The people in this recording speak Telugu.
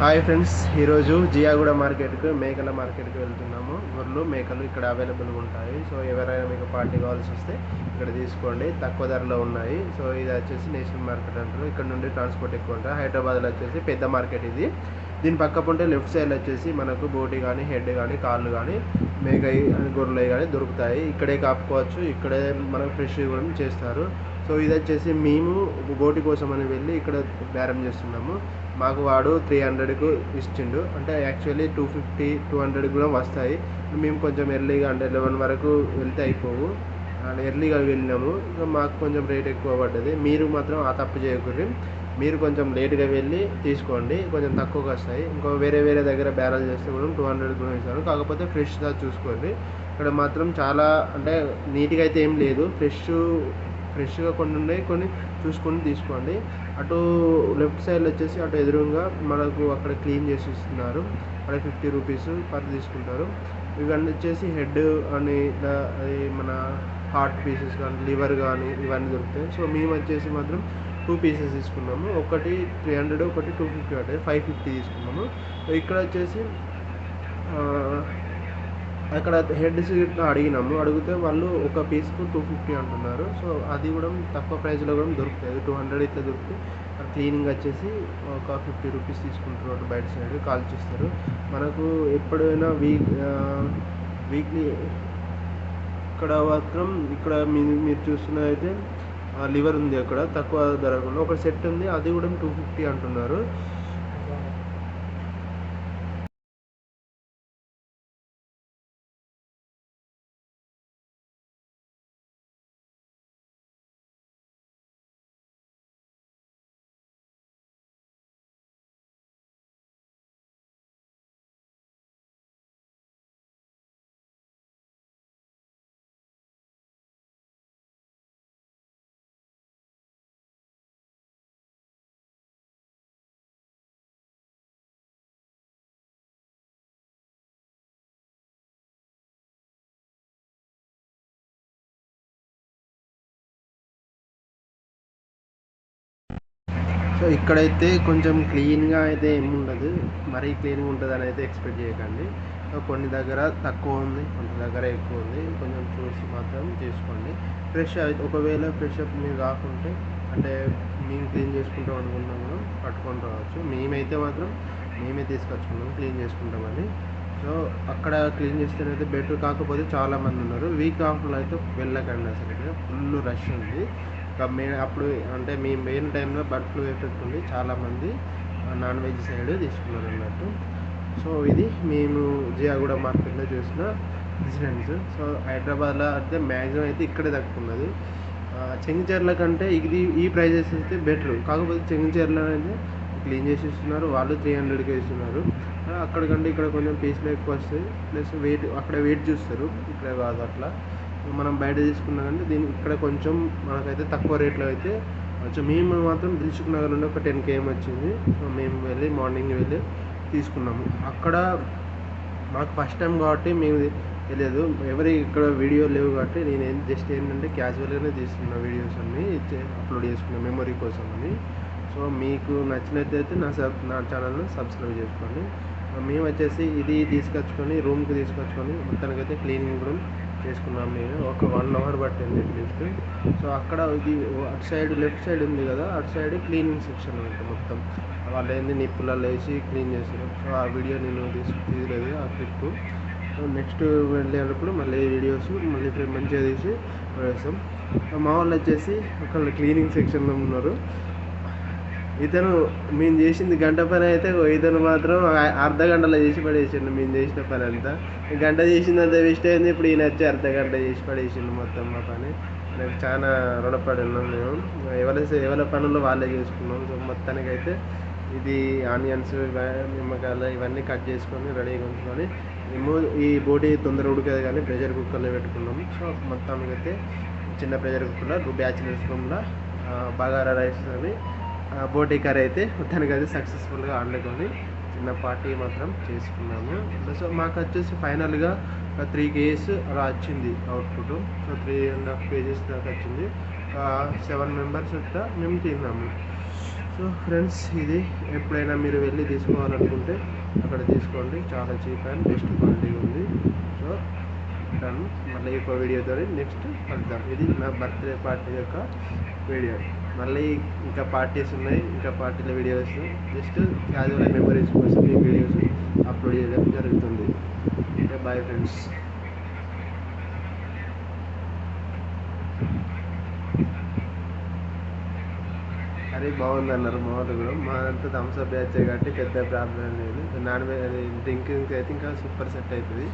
హాయ్ ఫ్రెండ్స్, ఈరోజు జియాగూడ మార్కెట్కు మేకల మార్కెట్కి వెళ్తున్నాము. గొర్రెలు మేకలు ఇక్కడ అవైలబుల్గా ఉంటాయి. సో ఎవరైనా మీకు పార్టీ కావాల్సి వస్తే ఇక్కడ తీసుకోండి, తక్కువ ధరలో ఉన్నాయి. సో ఇది వచ్చేసి నేషనల్ మార్కెట్ అంటారు. ఇక్కడ నుండి ట్రాన్స్పోర్ట్ ఎక్కువ ఉంటుంది. హైదరాబాద్లో వచ్చేసి పెద్ద మార్కెట్ ఇది. దీని పక్కపుంటే లెఫ్ట్ సైడ్ వచ్చేసి మనకు బోటి కానీ హెడ్ కానీ కాళ్ళు కానీ మేక గొర్రెలు కానీ దొరుకుతాయి. ఇక్కడే కాపుకోవచ్చు, ఇక్కడే మనకు ఫ్రెష్ కూడా చేస్తారు. సో ఇది వచ్చేసి మేము బోటి కోసం అని వెళ్ళి ఇక్కడ బేరం చేస్తున్నాము. మాకు వాడు 300కు ఇచ్చిండు. అంటే యాక్చువల్లీ 250 200 కూడా వస్తాయి. మేము కొంచెం ఎర్లీగా అంటే 11 వరకు వెళ్తే అయిపోవు, ఎర్లీగా వెళ్ళినాము. మాకు కొంచెం రేట్ ఎక్కువ పడ్డది. మీరు మాత్రం ఆ తప్పు చేయకూడదు. మీరు కొంచెం లేట్గా వెళ్ళి తీసుకోండి, కొంచెం తక్కువగా వస్తాయి. ఇంకో వేరే దగ్గర బేరాలు చేస్తే కూడా 200 కూడా ఇస్తారు. కాకపోతే ఫ్రెష్గా చూసుకోండి. ఇక్కడ మాత్రం చాలా అంటే నీట్గా అయితే ఏం లేదు, ఫ్రెష్గా కొన్ని ఉన్నాయి, కొన్ని చూసుకొని తీసుకోండి. అటు లెఫ్ట్ సైడ్లో వచ్చేసి అటు ఎదురుగా మనకు అక్కడ క్లీన్ చేసి ఇస్తున్నారు. అక్కడ 50 రూపీస్ పర్ తీసుకుంటారు. ఇవన్నీ వచ్చేసి హెడ్ అని అది మన హార్ట్ పీసెస్ కానీ లివర్ కానీ ఇవన్నీ దొరుకుతాయి. సో మేము వచ్చేసి మాత్రం 2 పీసెస్ తీసుకున్నాము. ఒకటి 300, ఒకటి 250 అంటే 550 తీసుకున్నాము. ఇక్కడ వచ్చేసి అక్కడ హెడ్స్ అడిగినాము, అడిగితే వాళ్ళు ఒక పీస్కు 250 అంటున్నారు. సో అది కూడా తక్కువ ప్రైస్లో కూడా దొరుకుతుంది. 200 అయితే దొరుకుతుంది. క్లీనింగ్ వచ్చేసి ఒక 50 రూపీస్ తీసుకుంటారు. బయట సైడ్ కాల్చిస్తారు. మనకు ఎప్పుడైనా వీక్లీ ఇక్కడ మాత్రం ఇక్కడ మీరు చూస్తున్నదైతే లివర్ ఉంది. అక్కడ తక్కువ ధరలో ఒక సెట్ ఉంది, అది కూడా 250 అంటున్నారు. సో ఇక్కడైతే కొంచెం క్లీన్గా అయితే ఏముండదు, మరీ క్లీన్గా ఉంటుంది అని అయితే ఎక్స్పెక్ట్ చేయకండి. కొన్ని దగ్గర తక్కువ ఉంది, కొన్ని దగ్గర ఎక్కువ ఉంది. కొంచెం చూసి మాత్రం చేసుకోండి. ఫ్రెష్ అయితే ఒకవేళ ఫ్రెష్ అప్ మీరు కాకుంటే అంటే మేము క్లీన్ చేసుకుంటాం అనుకున్నాము, పట్టుకొని రావచ్చు. మేమైతే మాత్రం మేమే తీసుకొచ్చుకున్నాం క్లీన్ చేసుకుంటామని. సో అక్కడ క్లీన్ చేస్తేనైతే బెటర్. కాకపోతే చాలామంది ఉన్నారు. వీక్ ఆఫ్లో అయితే వెళ్ళకండి, అసలు ఫుల్ రష్ ఉంది. అప్పుడు అంటే మీ మెయిన్ టైంలో బర్డ్ ఫ్లూ ఎఫెక్ట్ ఉంది, చాలామంది నాన్ వెజ్ సైడ్ తీసుకున్నారు అన్నట్టు. సో ఇది మేము జియాగూడ మార్కెట్లో చూసిన డిఫరెన్స్. సో హైదరాబాద్లో అయితే మ్యాక్సిమం అయితే ఇక్కడే తక్కున్నది. చెంగిచెర్ల కంటే ఈ ప్రైజెస్ అయితే బెటర్. కాకపోతే చెంగిచెర్ల అయితే క్లీన్ చేసి ఇస్తున్నారు, వాళ్ళు 300కే ఇస్తున్నారు. అక్కడికంటే ఇక్కడ కొంచెం పీస్లు ఎక్కువ వస్తాయి, ప్లస్ అక్కడ వెయిట్ చూస్తారు, ఇక్కడ కాదు అట్లా. మనం బయట తీసుకున్నా కానీ ఇక్కడ కొంచెం మనకైతే తక్కువ రేట్లో అయితే కొంచెం. మేము మాత్రం దిల్సుఖ్ నగర్ నుండి ఒక 10 km వచ్చింది. సో మేము వెళ్ళి మార్నింగ్ వెళ్ళి తీసుకున్నాము. అక్కడ మాకు ఫస్ట్ టైం కాబట్టి మేము తెలియదు, ఇక్కడ వీడియో లేవు కాబట్టి నేను జస్ట్ ఏంటంటే క్యాజువల్గానే తీసుకున్న వీడియోస్ అన్నీ అప్లోడ్ చేసుకున్నాను మెమొరీ కోసం అని. సో మీకు నచ్చినట్లయితే నా ఛానల్ని సబ్స్క్రైబ్ చేసుకోండి. మేము వచ్చేసి ఇది తీసుకొచ్చుకొని రూమ్కి తీసుకొచ్చుకొని మొత్తానికైతే క్లీనింగ్ కూడా చేసుకున్నాం. నేను ఒక 1 hour పట్టింది అట్లీస్ట్. సో అక్కడ ఇది అటు సైడ్ లెఫ్ట్ సైడ్ ఉంది కదా, అటు సైడ్ క్లీనింగ్ సెక్షన్ ఉంటుంది మొత్తం. వాళ్ళు ఏంది నిప్పులలో వేసి క్లీన్ చేస్తారు. సో ఆ వీడియో నేను తీయలేదు, ఆ క్లిప్. సో నెక్స్ట్ వెళ్ళేటప్పుడు మళ్ళీ వీడియోస్ మళ్ళీ మంచిగా తీసి వేస్తాం. మా వాళ్ళు వచ్చేసి ఒకళ్ళు క్లీనింగ్ సెక్షన్లో ఉన్నారు. ఇతను మేము చేసింది గంట పని అయితే, ఇతను మాత్రం అర్ధ గంటలో చేసి పడేసిండు. మేము చేసిన పని అంతా గంట చేసిందంతా వేస్ట్ అయింది. ఇప్పుడు ఈయన వచ్చి అర్ధ గంట చేసి పడేసిండు మొత్తం మా పని. నాకు చాలా రుణపడి ఉన్నాం మేము. ఎవరి పనుల్లో వాళ్ళే చేసుకున్నాం. సో మొత్తానికైతే ఇది ఆనియన్స్, నిమ్మకాయలు ఇవన్నీ కట్ చేసుకొని రెడీగా ఉంచుకొని మేము ఈ బోటి తొందర ఉడకదు కానీ ప్రెషర్ కుక్కర్లో పెట్టుకున్నాము. సో మొత్తానికైతే చిన్న ప్రెషర్ కుక్కర్లో బ్యాచిలర్స్ రూమ్లో బగారా రైస్ అని బోటి కర్రీ అయితే మొత్తానికైతే సక్సెస్ఫుల్గా వండుకొని చిన్న పార్టీ మాత్రం చేసుకున్నాము. సో మాకు వచ్చేసి ఫైనల్గా 3 kgs అలా వచ్చింది అవుట్పుట్. సో 3.5 kgs దాకా వచ్చింది. 7 members మేము తిన్నాము. సో ఫ్రెండ్స్, ఇది ఎప్పుడైనా మీరు వెళ్ళి తీసుకోవాలనుకుంటే అక్కడ తీసుకోండి, చాలా చీప్ అండ్ బెస్ట్ క్వాలిటీ ఉంది. So done. మళ్ళీ ఇంకో వీడియోతో నెక్స్ట్ కలుద్దాం. ఇది నా బర్త్డే పార్టీ యొక్క వీడియో. మళ్ళీ ఇంకా పార్టీస్ ఉన్నాయి, ఇంకా పార్టీల వీడియోస్ జస్ట్ క్యాజువల్ మెమరీస్ కోసం ఈ వీడియోస్ అప్లోడ్ చేయడం జరుగుతుంది. Okay, bye friends. అది బాగుంది అన్నారు మా వాళ్ళు కూడా. మాదంతా థమ్స్అప్ బ్యాచ్ కాబట్టి పెద్ద ప్రాబ్లం లేదు. నాన్ వెజ్ డ్రింకింగ్ అయితే ఇంకా సూపర్ సెట్ అవుతుంది.